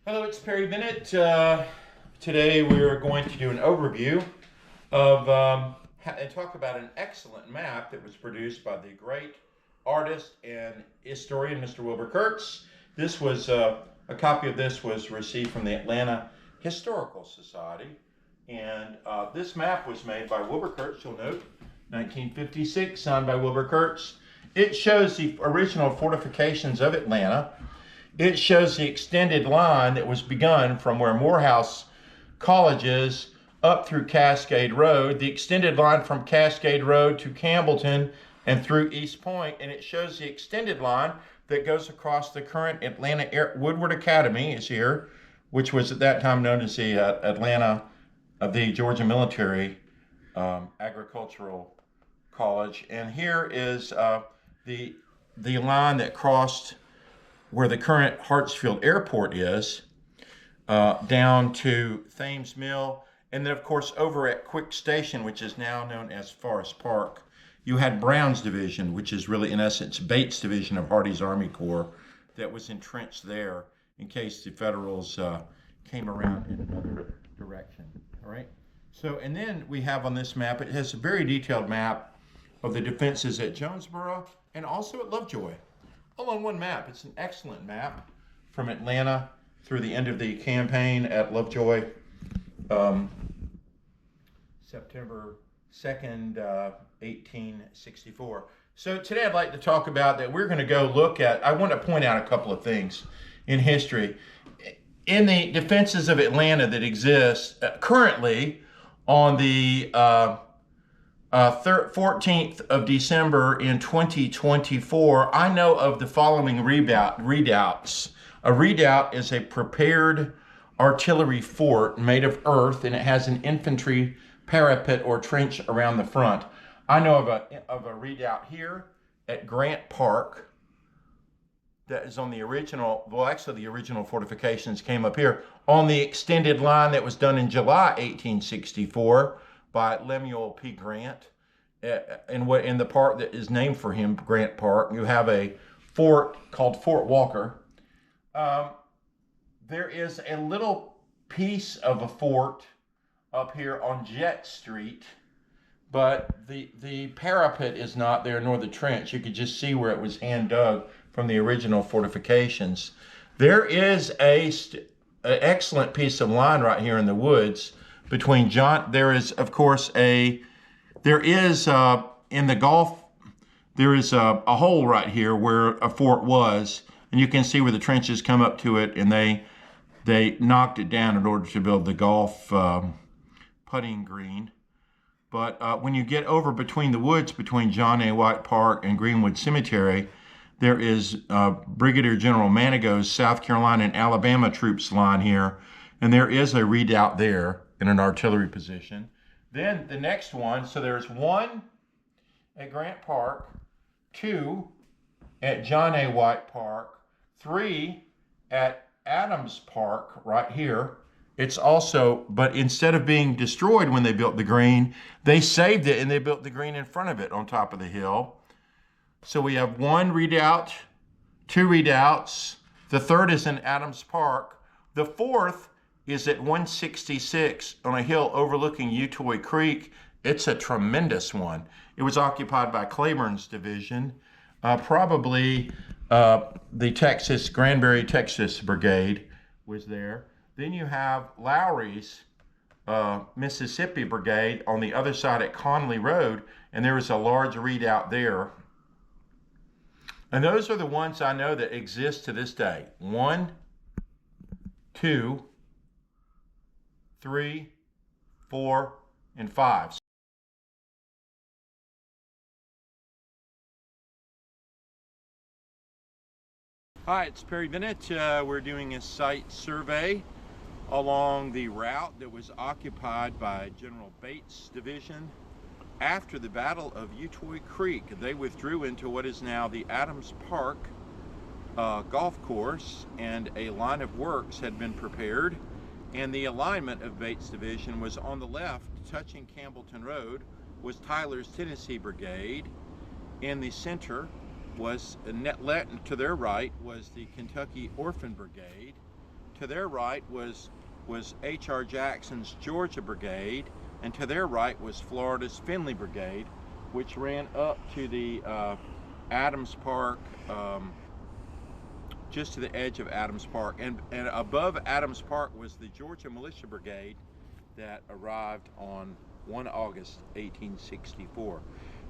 Hello, it's Perry Bennett. Today we are going to do an overview of and talk about an excellent map that was produced by the great artist and historian Mr. Wilbur Kurtz. This was a copy of this was received from the Atlanta Historical Society, and this map was made by Wilbur Kurtz. You'll note, 1956, signed by Wilbur Kurtz. It shows the original fortifications of Atlanta. It shows the extended line that was begun from where Morehouse College is up through Cascade Road, the extended line from Cascade Road to Campbellton and through East Point, and it shows the extended line that goes across the current Atlanta Woodward Academy is here, which was at that time known as the Atlanta of the Georgia Military Agricultural College. And here is the line that crossed where the current Hartsfield Airport is, down to Thames Mill, and then of course over at Quick Station, which is now known as Forest Park, you had Brown's division, which is really in essence Bates' division of Hardee's Army Corps, that was entrenched there in case the Federals came around in another direction. All right. So, and then we have on this map, it has a very detailed map of the defenses at Jonesboro and also at Lovejoy, all on one map. It's an excellent map from Atlanta through the end of the campaign at Lovejoy, September 2nd, 1864. So today I'd like to talk about that. We're going to go look at, I want to point out a couple of things in history. In the defenses of Atlanta that exist currently on the 14th of December in 2024, I know of the following redoubts. A redoubt is a prepared artillery fort made of earth, and it has an infantry parapet or trench around the front. I know of a redoubt here at Grant Park that is on the original, well, actually the original fortifications came up here on the extended line that was done in July 1864 by Lemuel P. Grant, in the park that is named for him, Grant Park. You have a fort called Fort Walker. There is a little piece of a fort up here on Jet Street, but the parapet is not there, nor the trench. You could just see where it was hand dug from the original fortifications. There is an excellent piece of line right here in the woods between there is, of course, in the Gulf, there is a hole right here where a fort was, and you can see where the trenches come up to it, and they knocked it down in order to build the Gulf putting green. But when you get over between the woods, between John A. White Park and Greenwood Cemetery, there is Brigadier General Manigault's South Carolina and Alabama troops line here, and there is a redoubt there in an artillery position. Then the next one, so there's one at Grant Park, two at John A. White Park, three at Adams Park right here. It's also, but instead of being destroyed when they built the green, they saved it and they built the green in front of it on top of the hill. So we have one redoubt, two redoubts. The third is in Adams Park. The fourth is at 166 on a hill overlooking Utoy Creek. It's a tremendous one. It was occupied by Claiborne's division, probably the Granbury, Texas Brigade was there. Then you have Lowry's Mississippi Brigade on the other side at Conley Road, and there is a large redoubt there. And those are the ones I know that exist to this day. 1, 2, 3, 4, and 5. Hi, it's Perry Bennett. We're doing a site survey along the route that was occupied by General Bates' division after the Battle of Utoy Creek. They withdrew into what is now the Adams Park golf course, and a line of works had been prepared, and the alignment of Bates' division was on the left, touching Campbellton Road, was Tyler's Tennessee Brigade. In the center was, to their right, was the Kentucky Orphan Brigade. to their right was H.R. Jackson's Georgia Brigade, and to their right was Florida's Finley Brigade, which ran up to the Adams Park, just to the edge of Adams Park, and above Adams Park was the Georgia Militia Brigade that arrived on 1 August 1864.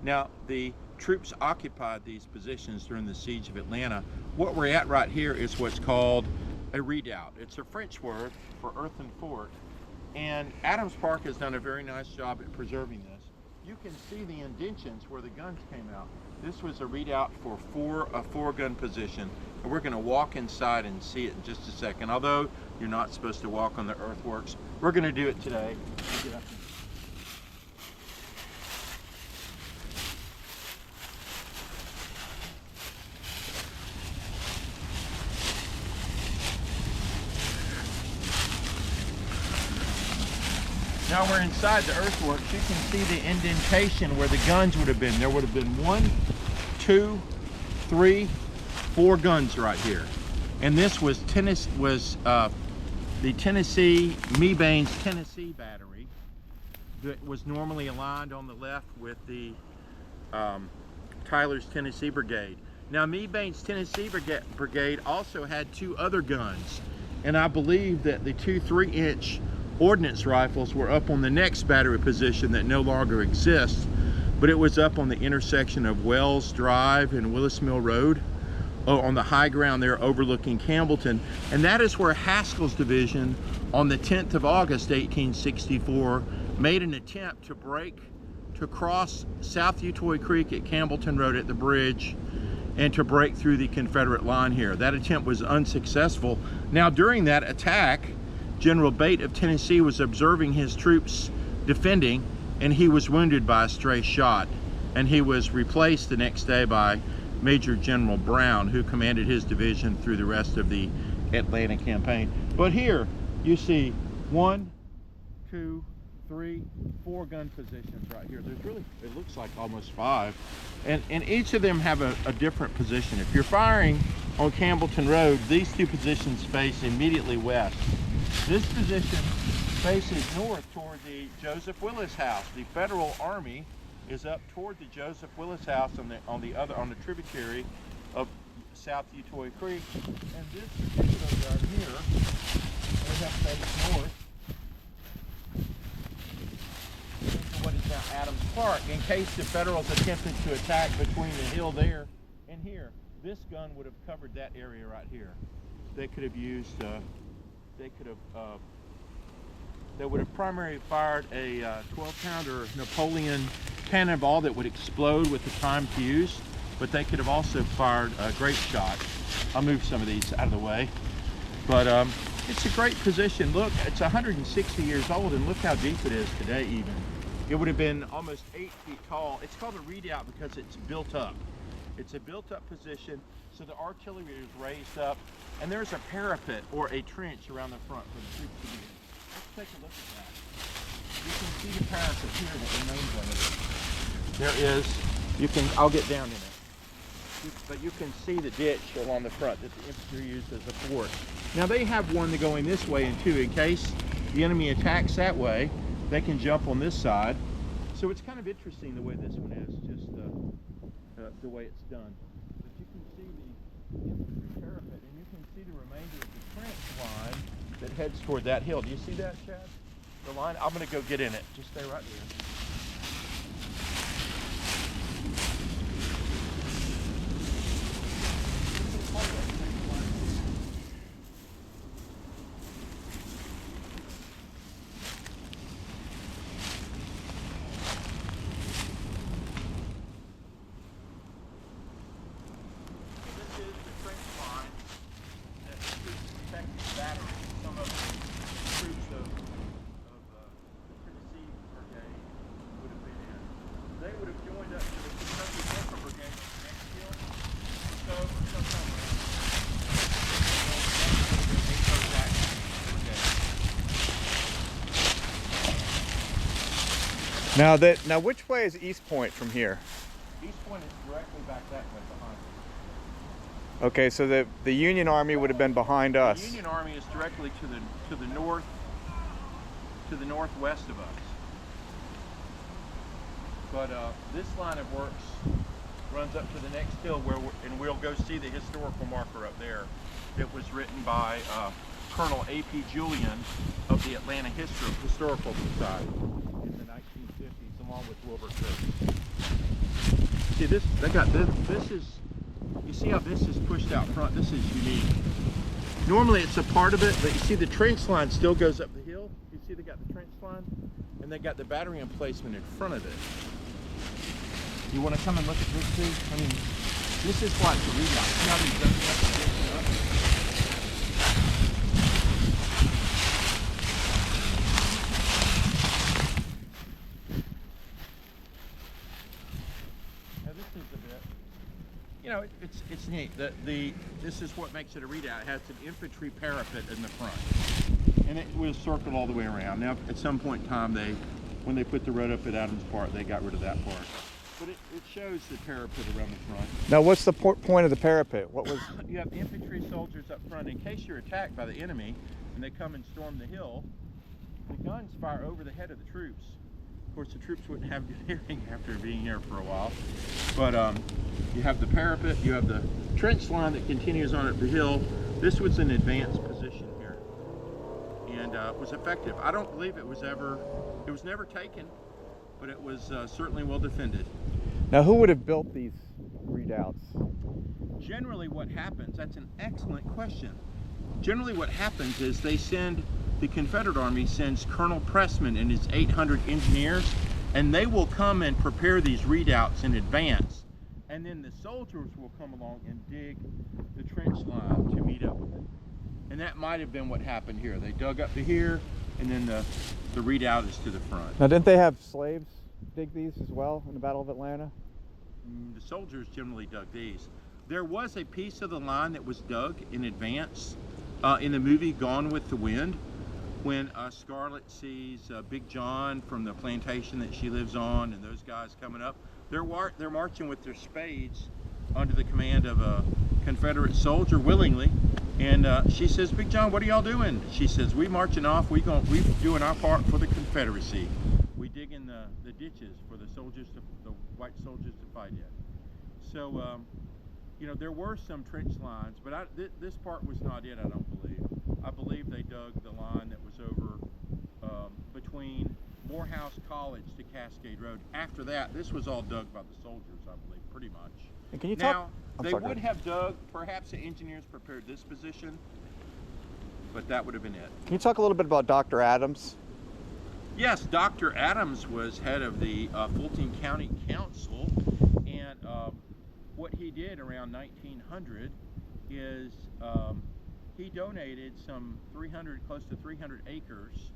Now, the troops occupied these positions during the siege of Atlanta. What we're at right here is what's called a redoubt. It's a French word for earthen fort, and Adams Park has done a very nice job at preserving this. You can see the indentions where the guns came out. This was a redoubt for a four-gun position, and we're going to walk inside and see it in just a second. Although you're not supposed to walk on the earthworks, we're going to do it today. Now we're inside the earthworks. You can see the indentation where the guns would have been. There would have been 1, 2, 3, 4 guns right here. And this was the Tennessee, Mebane's Tennessee battery that was normally aligned on the left with the Tyler's Tennessee Brigade. Now Mebane's Tennessee Brigade also had 2 other guns, and I believe that the 2 3-inch ordnance rifles were up on the next battery position that no longer exists, but it was up on the intersection of Wells Drive and Willis Mill Road, on the high ground there overlooking Campbellton. And that is where Haskell's division on the 10th of August 1864 made an attempt to cross South Utoy Creek at Campbellton Road at the bridge and to break through the Confederate line here. That attempt was unsuccessful. Now during that attack, General Bate of Tennessee was observing his troops defending, and he was wounded by a stray shot, and he was replaced the next day by Major General Brown, who commanded his division through the rest of the Atlanta campaign. But here you see 1, 2, 3, 4 gun positions right here. There's really, it looks like almost 5, and each of them have a different position. If you're firing on Campbellton Road, these 2 positions face immediately west. This position faces north toward the Joseph Willis House. The Federal Army is up toward the Joseph Willis House on the tributary of South Utoy Creek. And this particular gun here, we have faced north into what is now Adams Park, in case the Federals attempted to attack between the hill there and here. This gun would have covered that area right here. They could have used they would have primarily fired a 12-pounder Napoleon cannonball that would explode with the timed fuse, but they could have also fired a grape shot. I'll move some of these out of the way. But it's a great position. Look, it's 160 years old, and look how deep it is today even. It would have been almost 8 feet tall. It's called a redoubt because it's built up. It's a built-up position, so the artillery is raised up, and there's a parapet or a trench around the front for the troops to be in. Let's take a look at that. You can see the parapet here that remains on it. There is, I'll get down in it. But you can see the ditch along the front that the infantry used as a fort. Now they have one going this way and two, in case the enemy attacks that way, they can jump on this side. So it's kind of interesting the way this one is, just the way it's done. But you can see the infantry parapet, and you can see the remainder of the trench line that heads toward that hill. Do you see that, Chad? The line? I'm going to go get in it. Just stay right there. Now which way is East Point from here? East Point is directly back that way behind Okay, so the Union Army would have been behind us. The Union Army is directly to the northwest of us. But this line of works runs up to the next hill and we'll go see the historical marker up there. It was written by Colonel A.P. Julian of the Atlanta Historical Society in the 1950s, along with Wilbur Crook. See this? This is. You see how this is pushed out front? This is unique. Normally it's a part of it, but you see the trench line still goes up the hill. You see they got the trench line, and they got the battery emplacement in front of it. You want to come and look at this too? I mean, this is why it's a redoubt. See how these guns have to get up? Now this is a bit, you know, it's neat. This is what makes it a redoubt. It has an infantry parapet in the front, and it was circled all the way around. Now, at some point in time, when they put the road up at Adams Park, they got rid of that part. But it shows the parapet around the front. Now, what's the point of the parapet? What was? You have infantry soldiers up front in case you're attacked by the enemy, and they come and storm the hill. The guns fire over the head of the troops. Of course, the troops wouldn't have good hearing after being here for a while. But you have the parapet, you have the trench line that continues on up the hill. This was an advanced position here, and it was effective. I don't believe it was never taken, but it was certainly well defended. Now, who would have built these redoubts? Generally what happens, that's an excellent question. Generally what happens is the Confederate Army sends Colonel Pressman and his 800 engineers, and they will come and prepare these redoubts in advance. And then the soldiers will come along and dig the trench line to meet up with it. And that might have been what happened here. They dug up to here, and then the redoubt is to the front. Now, didn't they have slaves dig these as well in the Battle of Atlanta? The soldiers generally dug these. There was a piece of the line that was dug in advance in the movie Gone with the Wind, when Scarlett sees Big John from the plantation that she lives on, and those guys coming up. They're marching with their spades under the command of a Confederate soldier willingly, and she says, "Big John, what are y'all doing?" She says, "We marching off. We doing our part for the Confederacy. We digging the ditches for the white soldiers to fight in." So, you know, there were some trench lines, but this part was not it. I don't believe. I believe they dug the line that was over between Morehouse College to Cascade Road. After that, this was all dug by the soldiers, I believe, pretty much. And can you talk? Now, they would have dug, perhaps the engineers prepared this position, but that would have been it. Can you talk a little bit about Dr. Adams? Yes, Dr. Adams was head of the Fulton County Council, and what he did around 1900 is he donated close to 300 acres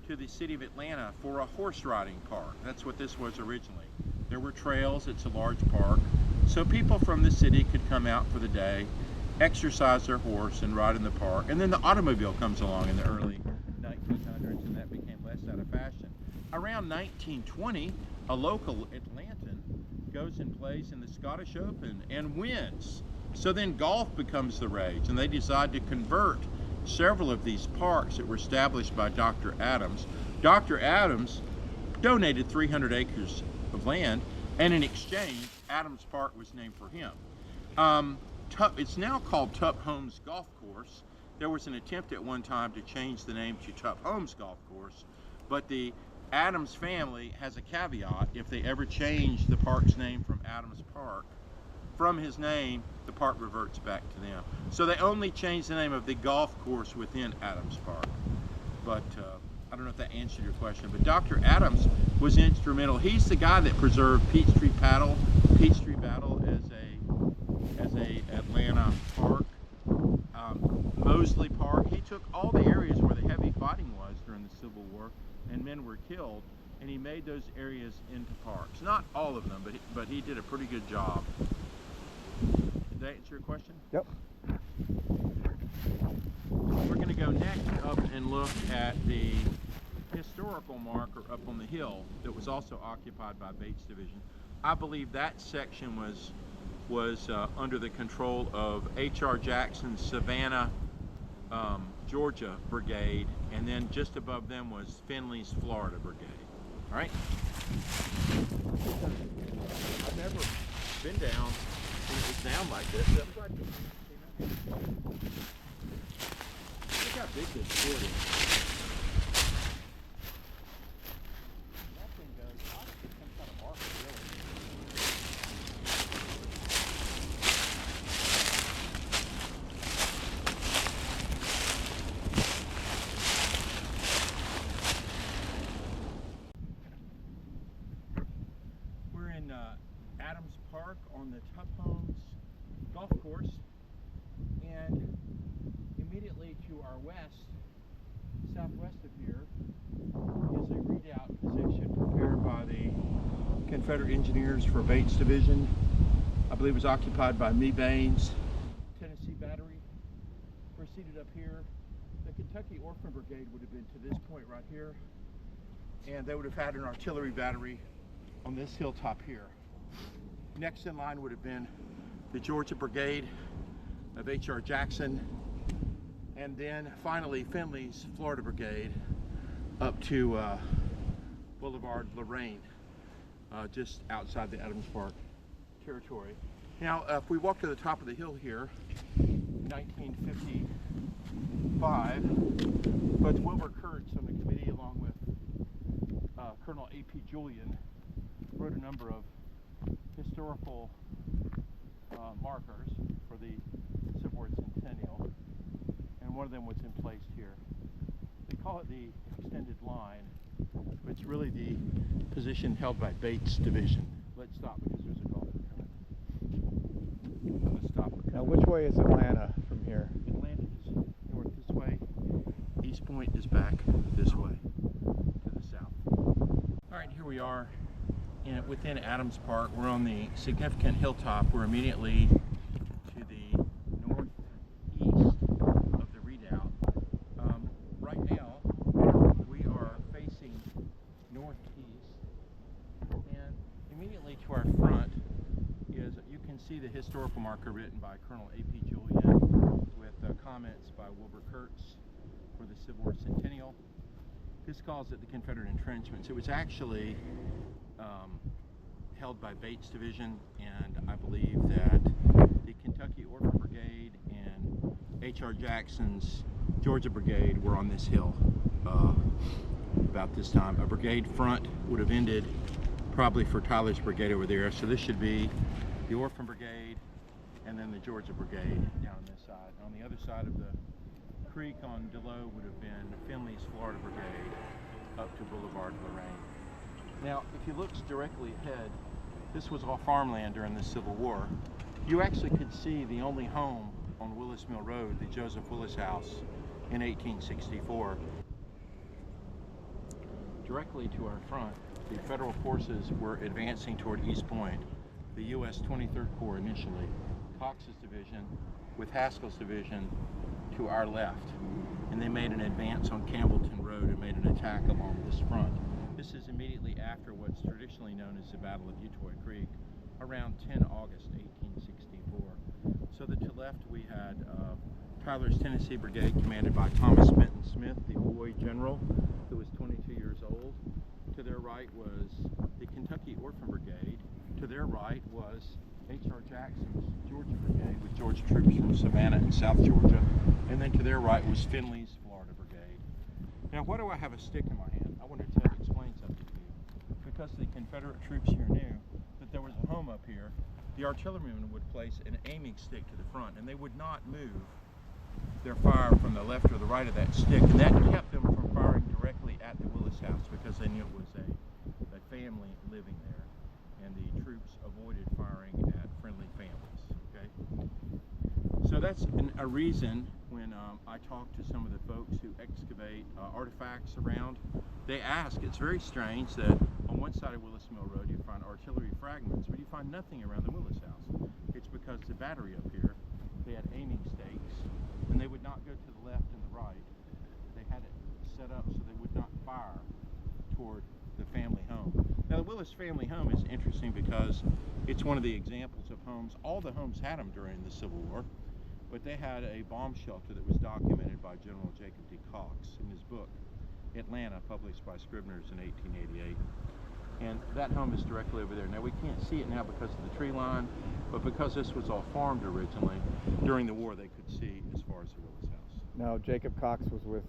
to the city of Atlanta for a horse riding park. That's what this was originally. There were trails, it's a large park, so people from the city could come out for the day, exercise their horse and ride in the park. And then the automobile comes along in the early 1900s, and that became less out of fashion. Around 1920, a local Atlantan goes and plays in the Scottish Open and wins. So then golf becomes the rage, and they decide to convert several of these parks that were established by Dr. Adams. Dr. Adams donated 300 acres of land, and in exchange, Adams Park was named for him. It's now called Tup Holmes Golf Course. There was an attempt at one time to change the name to Tup Holmes Golf Course, but the Adams family has a caveat. If they ever change the park's name from Adams Park, from his name, the park reverts back to them. So they only changed the name of the golf course within Adams Park. But I don't know if that answered your question, but Dr. Adams was instrumental. He's the guy that preserved Peachtree Battle as a Atlanta park. Mosley Park, he took all the areas where the heavy fighting was during the Civil War and men were killed, and he made those areas into parks. Not all of them, but he did a pretty good job. Did that answer your question? Yep. We're going to go next up and look at the historical marker up on the hill that was also occupied by Bates Division. I believe that section was was under the control of H.R. Jackson's Savannah, Georgia Brigade, and then just above them was Finley's Florida Brigade. All right? I've never been down when it was down like this. I'm glad you came out here. Look how big this fort is. That thing goes, obviously some kind of marker, really. We're in Adams Park on the Tough Homes golf course, and immediately to our west, southwest of here, is a redoubt position prepared by the Confederate Engineers for Bates Division. I believe it was occupied by Me Baines, Tennessee Battery. We're seated up here. The Kentucky Orphan Brigade would have been to this point right here, and they would have had an artillery battery on this hilltop here. Next in line would have been the Georgia Brigade of H.R. Jackson, and then finally Finley's Florida Brigade up to Boulevard Lorraine, just outside the Adams Park territory. Now, if we walk to the top of the hill here, 1955, but Wilbur Kurtz on the committee, along with Colonel A.P. Julian, wrote a number of historical markers for the Civil War Centennial, and one of them was emplaced here. They call it the extended line, but it's really the position held by Bates Division. Let's stop because there's a golfer coming. Let's stop. Now, which way is Atlanta from here? Atlanta is north this way. East Point is back this way to the south. All right, here we are within Adams Park. We're on the significant hilltop. We're immediately to the northeast of the redoubt. Right now, we are facing northeast, and immediately to our front is, you can see the historical marker written by Colonel A.P. Julian with comments by Wilbur Kurtz for the Civil War Centennial. This calls it the Confederate entrenchments. It was actually held by Bates Division, and I believe that the Kentucky Orphan Brigade and H.R. Jackson's Georgia Brigade were on this hill about this time. A brigade front would have ended probably for Tyler's brigade over there, so this should be the Orphan Brigade and then the Georgia Brigade down on this side. On the other side of the creek on Delow would have been Finley's Florida Brigade up to Boulevard Lorraine. Now, if you look directly ahead, this was all farmland during the Civil War. You actually could see the only home on Willis Mill Road, the Joseph Willis House, in 1864. Directly to our front, the Federal forces were advancing toward East Point, the U.S. 23rd Corps initially, Cox's division with Haskell's division to our left, and they made an advance on Campbellton Road and made an attack along this front. This is immediately after what's traditionally known as the Battle of Utoy Creek, around 10 August 1864. So that to left we had Tyler's Tennessee Brigade, commanded by Thomas Benton Smith, the boy general, who was 22 years old. To their right was the Kentucky Orphan Brigade. To their right was H.R. Jackson's Georgia Brigade, with Georgia troops from Savannah and South Georgia. And then to their right was Finley's Florida Brigade. Now, why do I have a stick in my hand? I wanted to explain something to you. Because the Confederate troops here knew that there was a home up here, the artillerymen would place an aiming stick to the front, and they would not move their fire from the left or the right of that stick, and that kept them from firing directly at the Willis House, because they knew it was a family living there, and the troops avoided firing at friendly families. Okay, so that's a reason when I talk to some of the folks who excavate artifacts around, they ask, it's very strange that on one side of Willis Mill Road you find artillery fragments, but you find nothing around the Willis House. It's because the battery up here, they had aiming stakes, and they would not go to the left and the right. They had it set up so they would not fire toward the family home. Now, Now the Willis family home is interesting because it's one of the examples of homes. All the homes had them during the Civil War, but they had a bomb shelter that was documented by General Jacob D. Cox in his book, Atlanta, published by Scribner's in 1888. And that home is directly over there. Now we can't see it now because of the tree line, but because this was all farmed originally, during the war they could see as far as the Willis house. No, Jacob Cox was with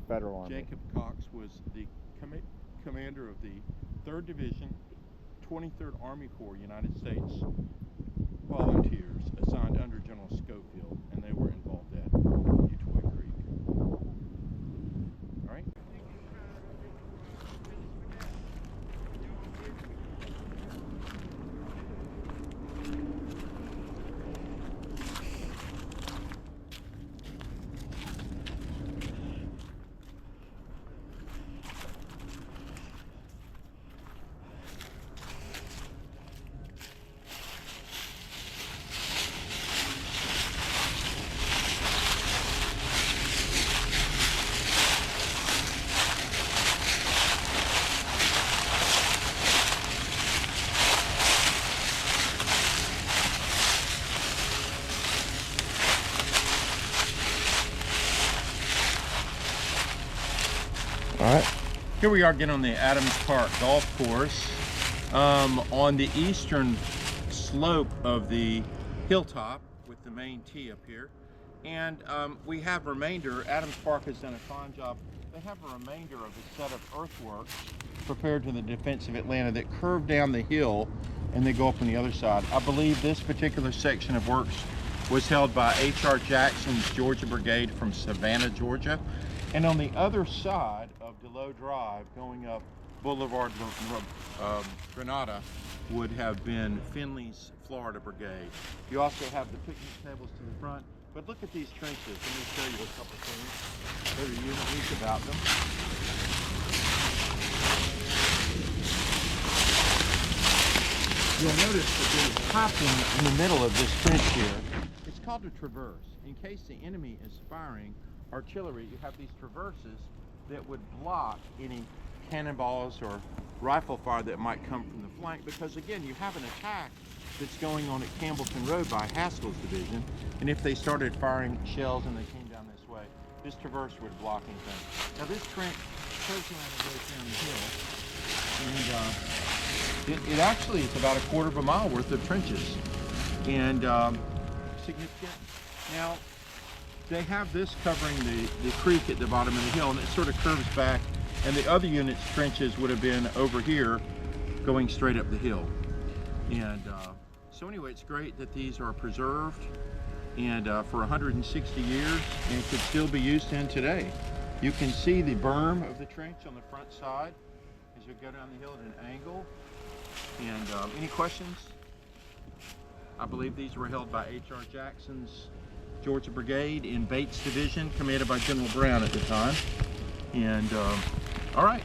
Federal Army. Jacob Cox was the commander of the 3rd Division, 23rd Army Corps, United States volunteers, assigned under General Schofield, and they were involved at Utoy Creek. All right. All right. Here we are again on the Adams Park Golf Course, on the eastern slope of the hilltop with the main tee up here. And we have remainder. Adams Park has done a fine job. They have a remainder of a set of earthworks prepared to the defense of Atlanta that curve down the hill and they go up on the other side. I believe this particular section of works was held by H.R. Jackson's Georgia Brigade from Savannah, Georgia. And on the other side of Delow Drive, going up Boulevard Granada, would have been Finley's Florida Brigade. You also have the picnic tables to the front. But look at these trenches. Let me show you a couple things that are unique about them. You'll notice that there's popping in the middle of this trench here. It's called a traverse. In case the enemy is firing artillery, you have these traverses that would block any cannonballs or rifle fire that might come from the flank, because again, you have an attack that's going on at Campbellton Road by Haskell's division, and if they started firing shells and they came down this way, this traverse would block anything. Now this trench curves around and goes down the hill, and it actually is about a quarter of a mile worth of trenches, and significant. Now they have this covering the creek at the bottom of the hill, and it sort of curves back, and the other unit's trenches would have been over here going straight up the hill. And so anyway, it's great that these are preserved and for 160 years and could still be used in today. You can see the berm of the trench on the front side as you go down the hill at an angle. And any questions? I believe these were held by H.R. Jackson's Georgia Brigade in Bates Division, commanded by General Brown at the time. And all right.